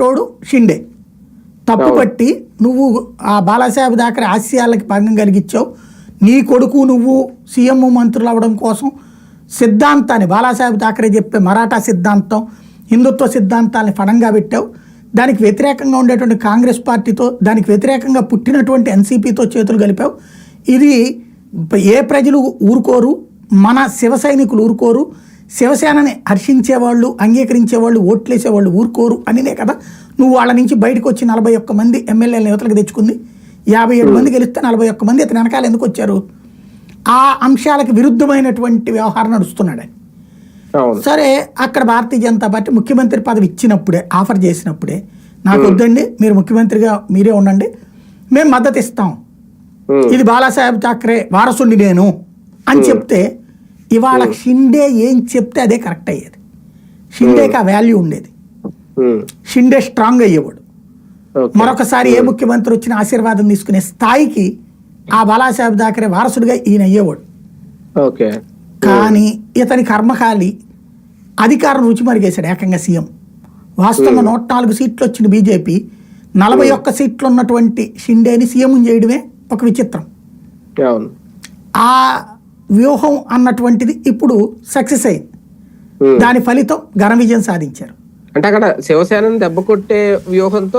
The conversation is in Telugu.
తోడు షిండే తప్పుపట్టి నువ్వు ఆ బాలాసాహెబ్ థాకరే ఆశయాలకి భంగం కలిగించావు, నీ కొడుకు నువ్వు సీఎం మంత్రులు అవ్వడం కోసం సిద్ధాంతాన్ని బాలాసాహెబ్ థాకరే చెప్పే మరాఠా సిద్ధాంతం హిందుత్వ సిద్ధాంతాన్ని ఫలంగా పెట్టావు. దానికి వ్యతిరేకంగా ఉండేటువంటి కాంగ్రెస్ పార్టీతో, దానికి వ్యతిరేకంగా పుట్టినటువంటి ఎన్సీపీతో చేతులు కలిపావు. ఇది ఏ ప్రజలు ఊరుకోరు, మన శివ సైనికులు ఊరుకోరు, శివసేనని హర్షించేవాళ్ళు అంగీకరించేవాళ్ళు ఓట్లేసేవాళ్ళు ఊరుకోరు అనినే కదా నువ్వు వాళ్ళ నుంచి బయటకు వచ్చి 41 మంది ఎమ్మెల్యేల నేతలకు తెచ్చుకుంది. 57 మంది గెలిస్తే 41 మంది అతని వెనకాల ఎందుకు వచ్చారు? ఆ అంశాలకు విరుద్ధమైనటువంటి వ్యవహారం నడుస్తున్నాడు. సరే, అక్కడ భారతీయ జనతా పార్టీ ముఖ్యమంత్రి పదవి ఇచ్చినప్పుడే, ఆఫర్ చేసినప్పుడే నాకు వద్దండి, మీరు ముఖ్యమంత్రిగా మీరే ఉండండి, మేము మద్దతు ఇస్తాం, ఇది బాలాసాహెబ్ థాకరే వారసుని నేను అని చెప్తే ఇవాళ షిండే ఏం చెప్తే అదే కరెక్ట్ అయ్యేది. షిండేకి ఆ వాల్యూ ఉండేది, షిండే స్ట్రాంగ్ అయ్యేవాడు. మరొకసారి ఏ ముఖ్యమంత్రి వచ్చిన ఆశీర్వాదం తీసుకునే స్థాయికి ఆ బాలాసాహెబ్ థాకరే వారసుడిగా ఈయన అయ్యేవాడు. కానీ ఇతని కర్మకాలి అధికారం రుచి మరిగేశాడు ఏకంగా సీఎం. వాస్తవంగా 104 సీట్లు వచ్చిన బీజేపీ 41 సీట్లు ఉన్నటువంటి షిండేని సీఎం చేయడమే ఒక విచిత్రం. ఆ వ్యూహం అన్నటువంటిది ఇప్పుడు సక్సెస్ అయింది. దాని ఫలితం ఘన విజయం సాధించారు. అంటే అక్కడ శివసేనని దెబ్బ కొట్టే వ్యూహంతో